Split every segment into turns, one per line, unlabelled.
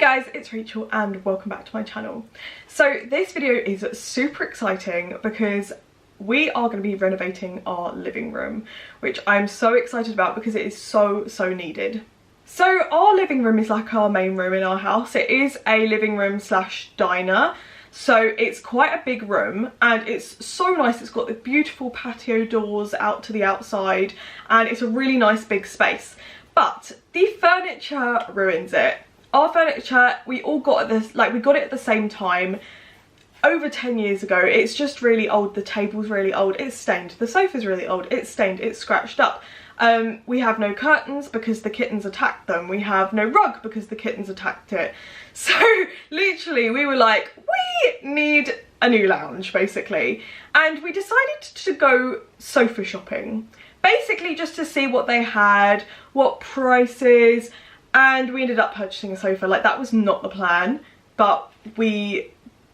guys, it's Rachel and welcome back to my channel. So this video is super exciting because we are going to be renovating our living room, which I'm so excited about because it is so needed. So our living room is like our main room in our house. It is a living room slash diner. So it's quite a big room and it's so nice. It's got the beautiful patio doors out to the outside and it's a really nice big space. But the furniture ruins it. Our furniture, we all got at this, like we got it at the same time over 10 years ago. It's just really old. The table's really old. It's stained. The sofa's really old. It's stained. It's scratched up. We have no curtains because the kittens attacked them. We have no rug because the kittens attacked it. So literally we were like, we need a new lounge basically. And we decided to go sofa shopping. Basically just to see what they had, what prices, and we ended up purchasing a sofa. Like that was not the plan, but we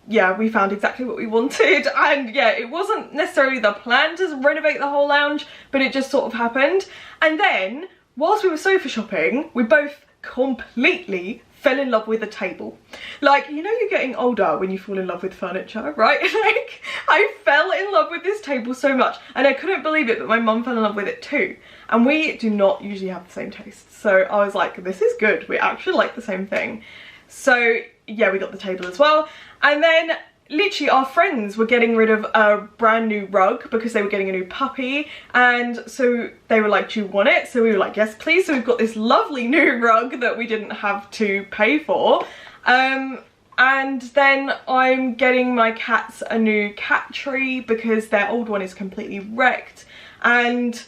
found exactly what we wanted. And yeah, it wasn't necessarily the plan to renovate the whole lounge, but it just sort of happened. And then whilst we were sofa shopping, we both completely fell in love with a table. Like, you know, you're getting older when you fall in love with furniture, right? Like I fell in love with this table so much and I couldn't believe it, but my mum fell in love with it too. And we do not usually have the same taste. So I was like, this is good. We actually like the same thing. So yeah, we got the table as well. And then literally our friends were getting rid of a brand new rug because they were getting a new puppy. And so they were like, do you want it? So we were like, yes, please. So we've got this lovely new rug that we didn't have to pay for. And then I'm getting my cats a new cat tree because their old one is completely wrecked. And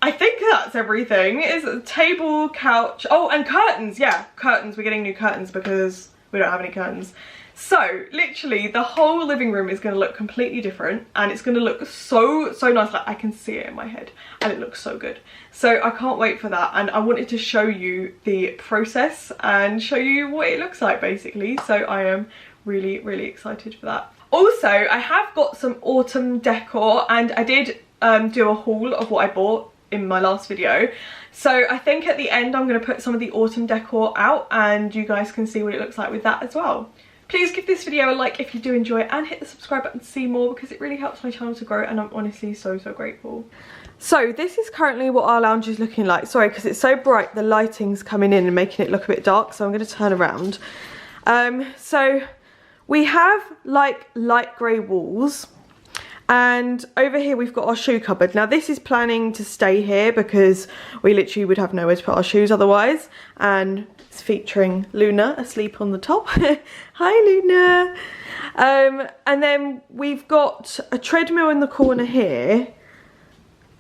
I think that's everything. It's a table, couch, oh, and curtains. Yeah, curtains. We're getting new curtains because we don't have any curtains. So literally the whole living room is going to look completely different and it's going to look so nice. Like I can see it in my head and it looks so good. So I can't wait for that, and I wanted to show you the process and show you what it looks like basically. So I am really excited for that. Also, I have got some autumn decor and I did do a haul of what I bought in my last video. So I think at the end I'm going to put some of the autumn decor out and you guys can see what it looks like with that as well. Please give this video a like if you do enjoy it and hit the subscribe button to see more because it really helps my channel to grow and I'm honestly so grateful. So this is currently what our lounge is looking like. Sorry, because it's so bright, the lighting's coming in and making it look a bit dark, so I'm going to turn around. So we have like light grey walls. And over here we've got our shoe cupboard. Now this is planning to stay here because we literally would have nowhere to put our shoes otherwise. And it's featuring Luna asleep on the top. Hi Luna. And then we've got a treadmill in the corner here.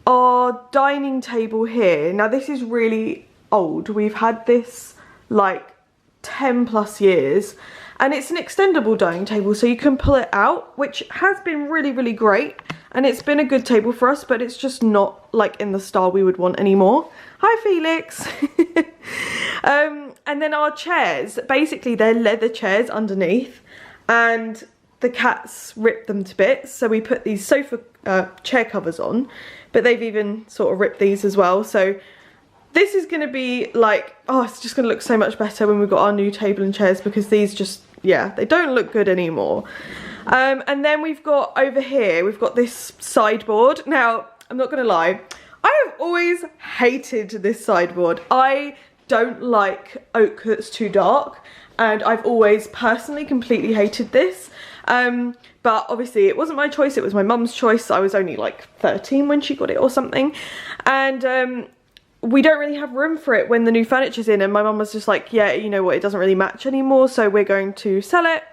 Our dining table here. Now this is really old. We've had this like 10+ years. And it's an extendable dining table, so you can pull it out, which has been really great. And it's been a good table for us, but it's just not like in the style we would want anymore. Hi Felix. And then our chairs, basically they're leather chairs underneath and the cats ripped them to bits. So we put these sofa chair covers on, but they've even sort of ripped these as well. So this is going to be like, oh, it's just going to look so much better when we've got our new table and chairs because these just, yeah, they don't look good anymore. And then we've got over here, we've got this sideboard. Now, I'm not going to lie, I have always hated this sideboard. I don't like oak that's too dark and I've always personally completely hated this. But obviously it wasn't my choice, it was my mum's choice. I was only like 13 when she got it or something. And we don't really have room for it when the new furniture's in, and my mum was just like, yeah, you know what, it doesn't really match anymore, so we're going to sell it.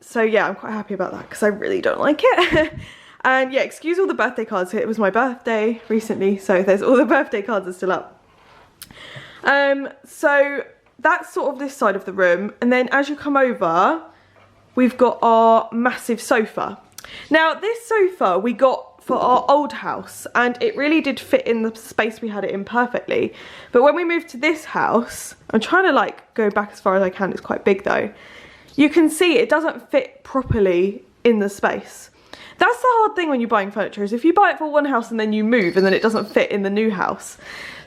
So yeah, I'm quite happy about that because I really don't like it. And yeah, excuse all the birthday cards. It was my birthday recently, so there's all the birthday cards are still up. So that's sort of this side of the room, and then as you come over, we've got our massive sofa. Now this sofa we got for our old house and it really did fit in the space we had it in perfectly, but when we moved to this house, I'm trying to like go back as far as I can, it's quite big though, you can see it doesn't fit properly in the space. That's the hard thing when you're buying furniture, is if you buy it for one house and then you move and then it doesn't fit in the new house.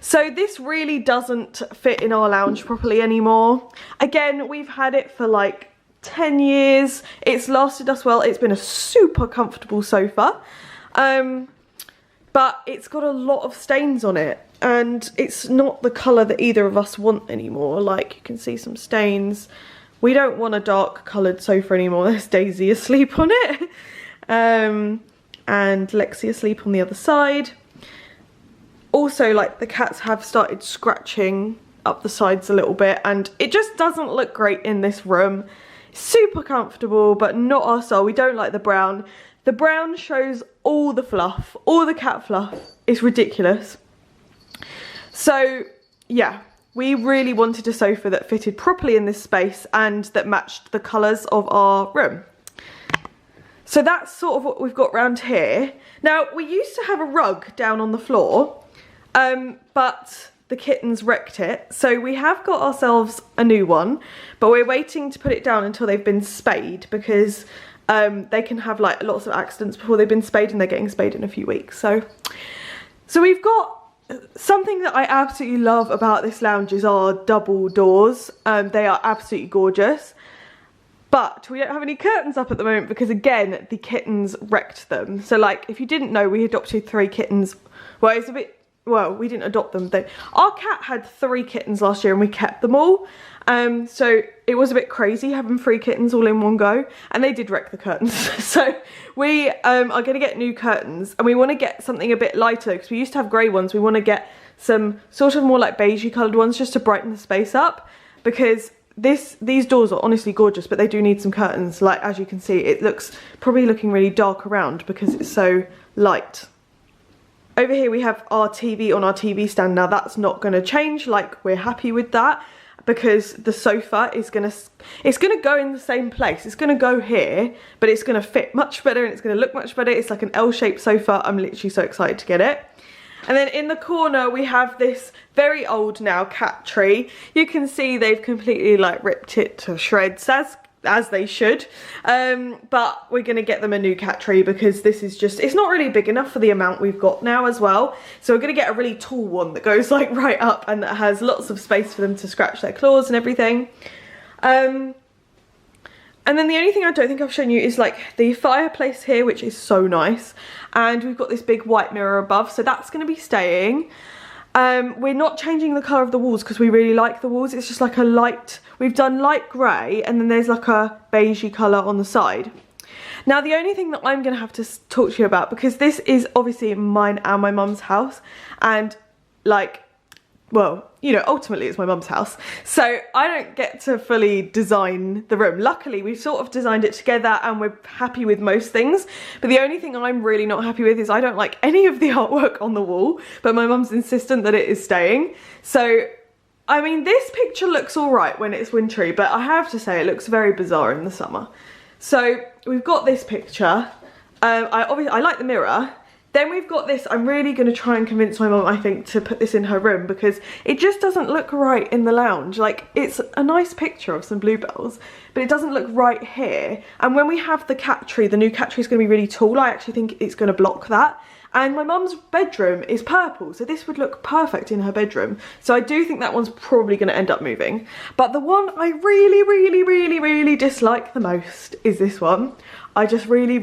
So this really doesn't fit in our lounge properly anymore. Again, we've had it for like 10 years. It's lasted us well. It's been a super comfortable sofa. But it's got a lot of stains on it, and it's not the colour that either of us want anymore. Like, you can see some stains. We don't want a dark coloured sofa anymore. There's Daisy asleep on it. And Lexi asleep on the other side. Also, like, the cats have started scratching up the sides a little bit, and it just doesn't look great in this room. Super comfortable, but not our style. We don't like the brown. The brown shows all the fluff, all the cat fluff. It's ridiculous. So yeah, we really wanted a sofa that fitted properly in this space and that matched the colours of our room. So that's sort of what we've got round here. Now, we used to have a rug down on the floor, but the kittens wrecked it. So we have got ourselves a new one, but we're waiting to put it down until they've been spayed, because they can have like lots of accidents before they've been spayed, and they're getting spayed in a few weeks. So we've got something that I absolutely love about this lounge is our double doors. They are absolutely gorgeous, but we don't have any curtains up at the moment because, again, the kittens wrecked them. So, like, if you didn't know, we adopted 3 kittens. Well, it's a bit, well, we didn't adopt them. Our cat had 3 kittens last year and we kept them all. So it was a bit crazy having 3 kittens all in one go, and they did wreck the curtains. So we are going to get new curtains, and we want to get something a bit lighter because we used to have grey ones. We want to get some sort of more like beigey coloured ones just to brighten the space up, because these doors are honestly gorgeous, but they do need some curtains. Like, as you can see, it looks probably looking really dark around because it's so light. Over here we have our TV on our TV stand. Now that's not going to change. Like, we're happy with that, because the sofa is gonna go in the same place. It's gonna go here, but it's gonna fit much better and it's gonna look much better. It's like an L-shaped sofa. I'm literally so excited to get it. And then in the corner we have this very old now cat tree. You can see they've completely like ripped it to shreds, as they should. But we're gonna get them a new cat tree because this is just, it's not really big enough for the amount we've got now as well. So we're gonna get a really tall one that goes like right up and that has lots of space for them to scratch their claws and everything. And then the only thing I don't think I've shown you is like the fireplace here, which is so nice. And we've got this big white mirror above, so that's gonna be staying. We're not changing the colour of the walls because we really like the walls. It's just like a light, we've done light grey, and then there's like a beigey colour on the side. Now the only thing that I'm going to have to talk to you about, because this is obviously mine and my mum's house, and like, well, you know, ultimately it's my mum's house, so I don't get to fully design the room. Luckily we've sort of designed it together and we're happy with most things, but the only thing I'm really not happy with is I don't like any of the artwork on the wall, but my mum's insistent that it is staying. So I mean, this picture looks all right when it's wintry, but I have to say it looks very bizarre in the summer. So we've got this picture. I like the mirror. Then we've got this. I'm really going to try and convince my mum, I think, to put this in her room because it just doesn't look right in the lounge. Like, it's a nice picture of some bluebells, but it doesn't look right here. And when we have the cat tree, the new cat tree is going to be really tall. I actually think it's going to block that. And my mum's bedroom is purple, so this would look perfect in her bedroom. So I do think that one's probably going to end up moving. But the one I really dislike the most is this one. I just really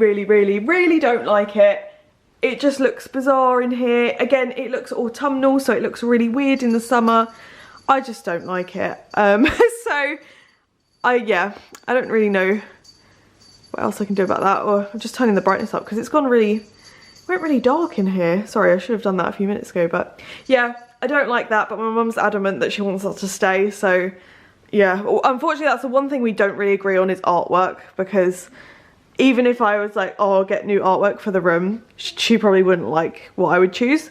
don't like it. It just looks bizarre in here. Again, it looks autumnal, so it looks really weird in the summer. I just don't like it. So, yeah, I don't really know what else I can do about that. Or I'm just turning the brightness up because it's gone really... It went really dark in here. Sorry, I should have done that a few minutes ago, but yeah, I don't like that, but my mum's adamant that she wants us to stay, so yeah. Unfortunately, that's the one thing we don't really agree on is artwork, because even if I was like, oh, I'll get new artwork for the room, she probably wouldn't like what I would choose.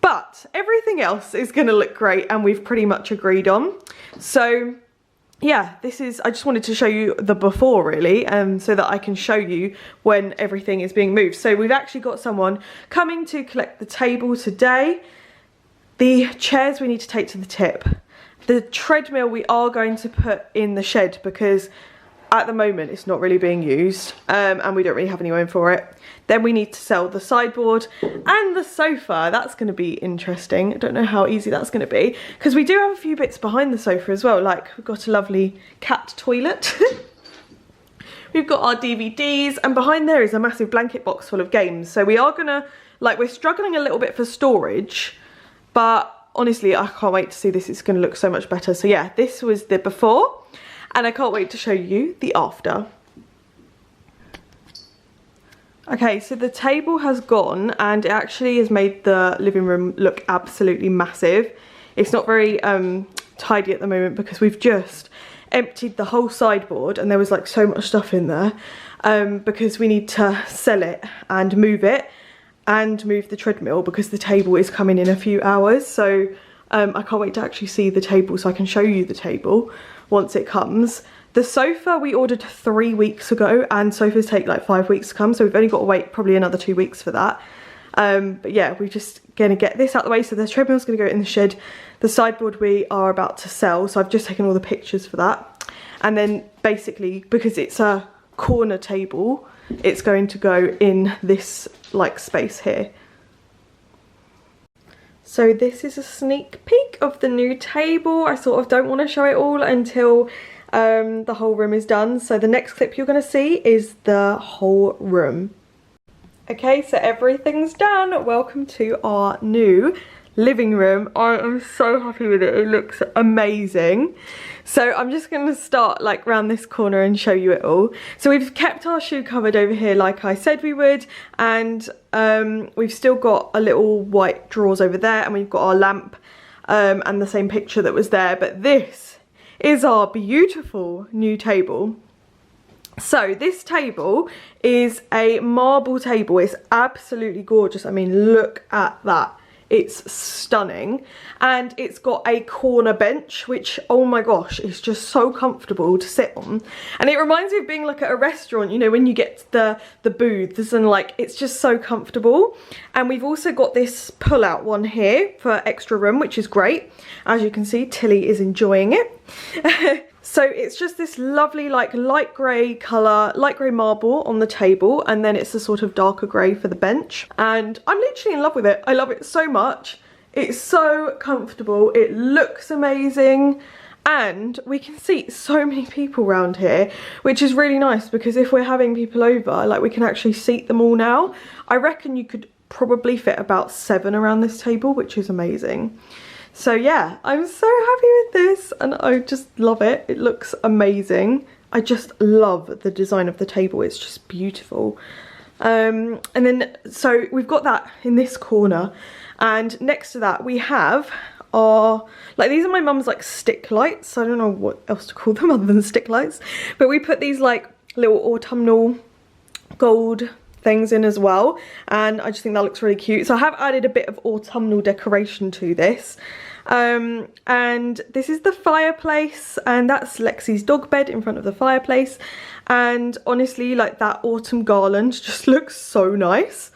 But everything else is gonna look great and we've pretty much agreed on. So yeah, this is, I just wanted to show you the before really, so that I can show you when everything is being moved. So we've actually got someone coming to collect the table today. The chairs we need to take to the tip. The treadmill we are going to put in the shed because at the moment it's not really being used, and we don't really have any room for it. Then we need to sell the sideboard and the sofa. That's going to be interesting. I don't know how easy that's going to be, because we do have a few bits behind the sofa as well. Like, we've got a lovely cat toilet. We've got our DVDs, and behind there is a massive blanket box full of games. So we are gonna, like, we're struggling a little bit for storage, but honestly, I can't wait to see this. It's gonna look so much better. So yeah, this was the before, and I can't wait to show you the after. Okay, so the table has gone, and it actually has made the living room look absolutely massive. It's not very tidy at the moment because we've just emptied the whole sideboard, and there was like so much stuff in there because we need to sell it and move the treadmill because the table is coming in a few hours. So I can't wait to actually see the table so I can show you the table once it comes. The sofa we ordered 3 weeks ago, and sofas take like 5 weeks to come, so we've only got to wait probably another 2 weeks for that. But yeah, we're just gonna get this out of the way. So the treadmill's gonna go in the shed. The sideboard we are about to sell, so I've just taken all the pictures for that. And then basically, because it's a corner table, it's going to go in this like space here. So this is a sneak peek of the new table. I sort of don't want to show it all until the whole room is done. So the next clip you're going to see is the whole room. Okay, so everything's done. Welcome to our new living room. I am so happy with it. It looks amazing. So I'm just going to start like around this corner and show you it all. So we've kept our shoe cupboard over here like I said we would, and we've still got a little white drawers over there, and we've got our lamp and the same picture that was there. But this is our beautiful new table. So this table is a marble table. It's absolutely gorgeous. I mean, look at that. It's stunning, and it's got a corner bench, which, oh my gosh, is just so comfortable to sit on. And it reminds me of being like at a restaurant, you know, when you get the booths, and like it's just so comfortable. And we've also got this pull-out one here for extra room, which is great. As you can see, Tilly is enjoying it. So it's just this lovely like light grey colour, light grey marble on the table, and then it's a sort of darker grey for the bench. And I'm literally in love with it. I love it so much. It's so comfortable. It looks amazing. And we can seat so many people around here, which is really nice because if we're having people over, like we can actually seat them all now. I reckon you could probably fit about 7 around this table, which is amazing. So yeah, I'm so happy with this, and I just love it. It looks amazing. I just love the design of the table. It's just beautiful. And then, so we've got that in this corner, and next to that we have our, like, these are my mum's like stick lights. I don't know what else to call them other than stick lights, but we put these like little autumnal gold things in as well, and I just think that looks really cute. So I have added a bit of autumnal decoration to this, and this is the fireplace, and that's Lexi's dog bed in front of the fireplace. And honestly, like, that autumn garland just looks so nice.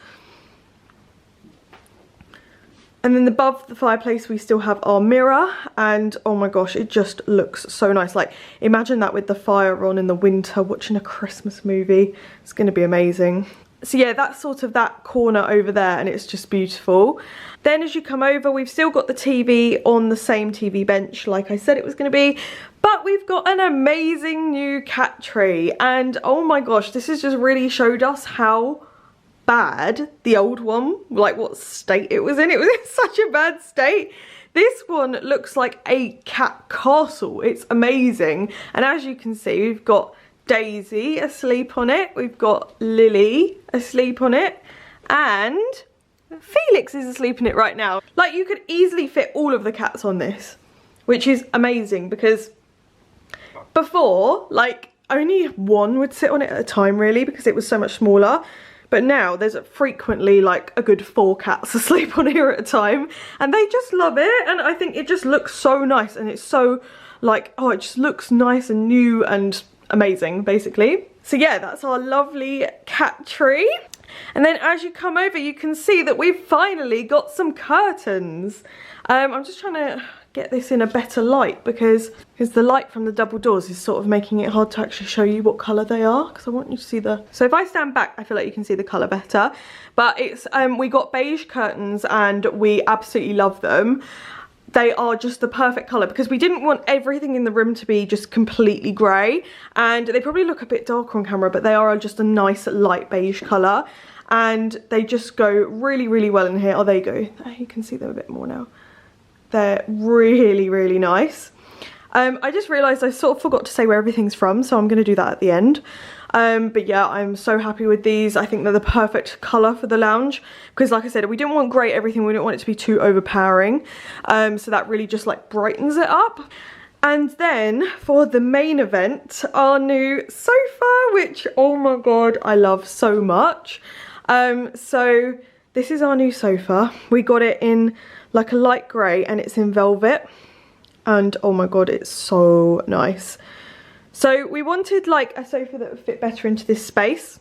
And then above the fireplace we still have our mirror, and oh my gosh, it just looks so nice. Like, imagine that with the fire on in the winter watching a Christmas movie. It's going to be amazing. So yeah, that's sort of that corner over there, and it's just beautiful. Then as you come over, we've still got the TV on the same TV bench like I said it was going to be, but we've got an amazing new cat tree, and oh my gosh, this has just really showed us how bad the old one, like what state it was in. It was in such a bad state. This one looks like a cat castle. It's amazing. And as you can see, we've got Daisy asleep on it, we've got Lily asleep on it, and Felix is asleep in it right now. Like, you could easily fit all of the cats on this, which is amazing, because before, like, only one would sit on it at a time really, because it was so much smaller. But now there's frequently like a good 4 cats asleep on here at a time, and they just love it. And I think it just looks so nice, and it's so like, oh, it just looks nice and new and amazing basically. So yeah, that's our lovely cat tree. And then as you come over, you can see that we've finally got some curtains. I'm just trying to get this in a better light because the light from the double doors is sort of making it hard to actually show you what colour they are, because I want you to see the... So if I stand back, I feel like you can see the colour better. But it's we got beige curtains and we absolutely love them. They are just the perfect colour because we didn't want everything in the room to be just completely grey, and they probably look a bit darker on camera, but they are just a nice light beige colour, and they just go really, really well in here. Oh, there you go. You can see them a bit more now. They're really, really nice. I just realised I sort of forgot to say where everything's from, so I'm going to do that at the end. But yeah, I'm so happy with these. I think they're the perfect colour for the lounge because, like I said, we didn't want grey everything. We didn't want it to be too overpowering. So that really just like brightens it up. And then for the main event, our new sofa, which, oh my god, I love so much. So this is our new sofa. We got it in like a light grey and it's in velvet. And oh my god, it's so nice. So we wanted like a sofa that would fit better into this space.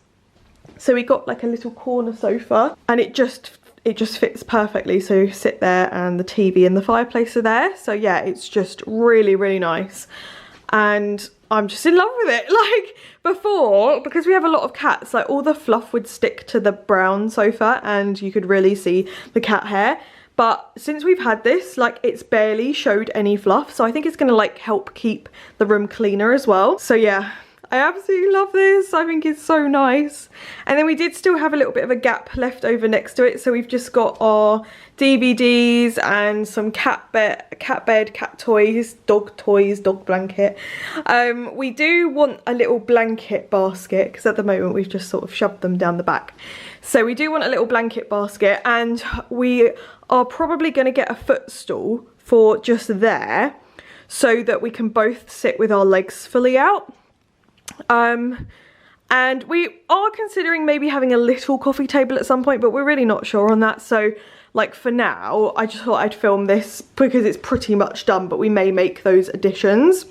So we got like a little corner sofa and it just fits perfectly. So you sit there and the TV and the fireplace are there. So yeah, it's just really, really nice. And I'm just in love with it. Like before, because we have a lot of cats, like all the fluff would stick to the brown sofa and you could really see the cat hair. But since we've had this, like it's barely showed any fluff. So I think it's gonna like help keep the room cleaner as well. So yeah, I absolutely love this. I think it's so nice. And then we did still have a little bit of a gap left over next to it. So we've just got our DVDs and some cat bed, cat toys, dog blanket. We do want a little blanket basket because at the moment we've just sort of shoved them down the back. So we do want a little blanket basket, and we are probably going to get a footstool for just there so that we can both sit with our legs fully out. And we are considering maybe having a little coffee table at some point, but we're really not sure on that. So like for now, I just thought I'd film this because it's pretty much done, but we may make those additions.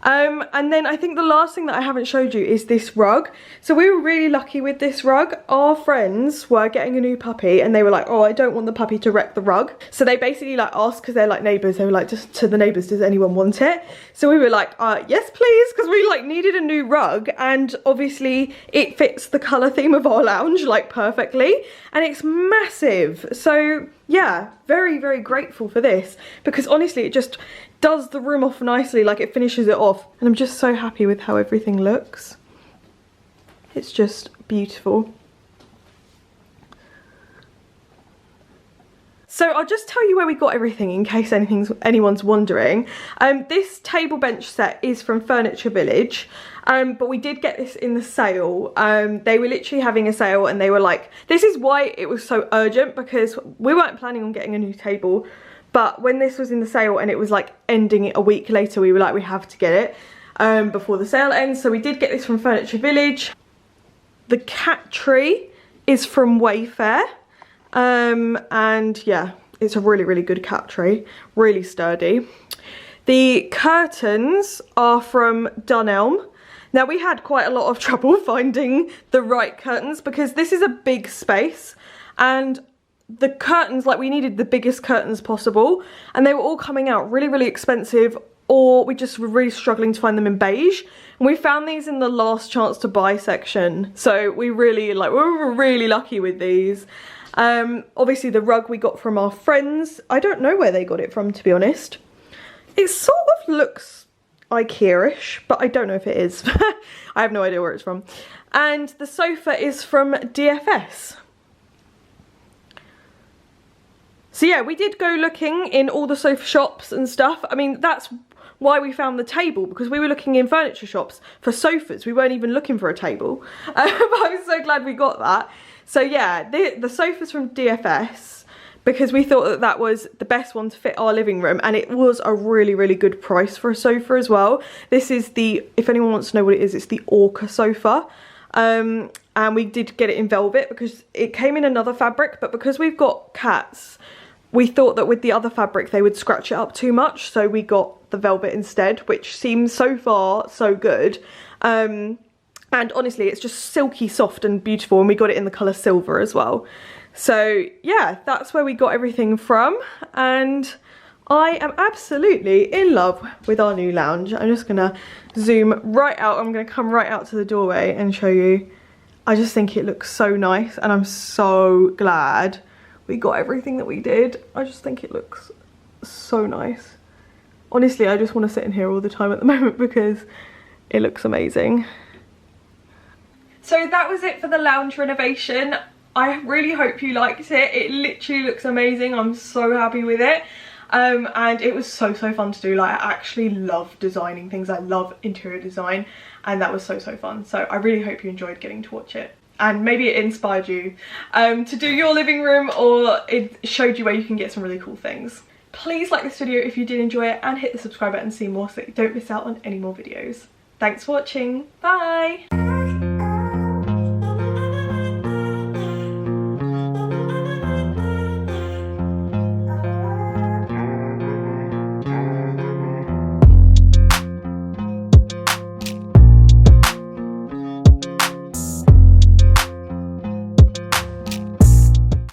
And then I think the last thing that I haven't showed you is this rug. So we were really lucky with this rug. Our friends were getting a new puppy and they were like, oh, I don't want the puppy to wreck the rug. So they basically like asked, because they're like neighbours, they were like, just to the neighbours, does anyone want it? So we were like, yes please, because we like needed a new rug, and obviously it fits the colour theme of our lounge like perfectly, and it's massive. So yeah, very, very grateful for this, because honestly it just does the room off nicely, like it finishes it off, and I'm just so happy with how everything looks. It's just beautiful. So I'll just tell you where we got everything in case anyone's wondering. This table bench set is from Furniture Village, but we did get this in the sale. They were literally having a sale and they were like, this is why it was so urgent, because we weren't planning on getting a new table, but when this was in the sale and it was like ending it a week later, we were like, we have to get it before the sale ends. So we did get this from Furniture Village. The cat tree is from Wayfair. And yeah, it's a really, really good cat tree, really sturdy. The curtains are from Dunelm. Now we had quite a lot of trouble finding the right curtains because this is a big space, and the curtains, like we needed the biggest curtains possible, and they were all coming out really, really expensive, or we just were really struggling to find them in beige. And we found these in the last chance to buy section. So we really were really lucky with these. Obviously the rug we got from our friends. I don't know where they got it from, to be honest. It sort of looks IKEA-ish, but I don't know if it is. I have no idea where it's from. And the sofa is from DFS. So yeah, we did go looking in all the sofa shops and stuff. I mean, that's why we found the table, because we were looking in furniture shops for sofas. We weren't even looking for a table. But I was so glad we got that. So yeah, the sofa's from DFS because we thought that that was the best one to fit our living room, and it was a really, really good price for a sofa as well. This is the, if anyone wants to know what it is, it's the Orca sofa. And we did get it in velvet because it came in another fabric, but because we've got cats, we thought that with the other fabric they would scratch it up too much, so we got the velvet instead, which seems so far so good. And honestly, it's just silky soft and beautiful, and we got it in the colour silver as well. So yeah, that's where we got everything from, and I am absolutely in love with our new lounge. I'm just gonna zoom right out. I'm gonna come right out to the doorway and show you. I just think it looks so nice, and I'm so glad we got everything that we did. I just think it looks so nice. Honestly, I just want to sit in here all the time at the moment because it looks amazing. So that was it for the lounge renovation. I really hope you liked it. It literally looks amazing. I'm so happy with it. And it was so fun to do. Like, I actually love designing things. I love interior design, and that was so fun. So I really hope you enjoyed getting to watch it, and maybe it inspired you to do your living room, or it showed you where you can get some really cool things. Please like this video if you did enjoy it, and hit the subscribe button to see more so that you don't miss out on any more videos. Thanks for watching. Bye.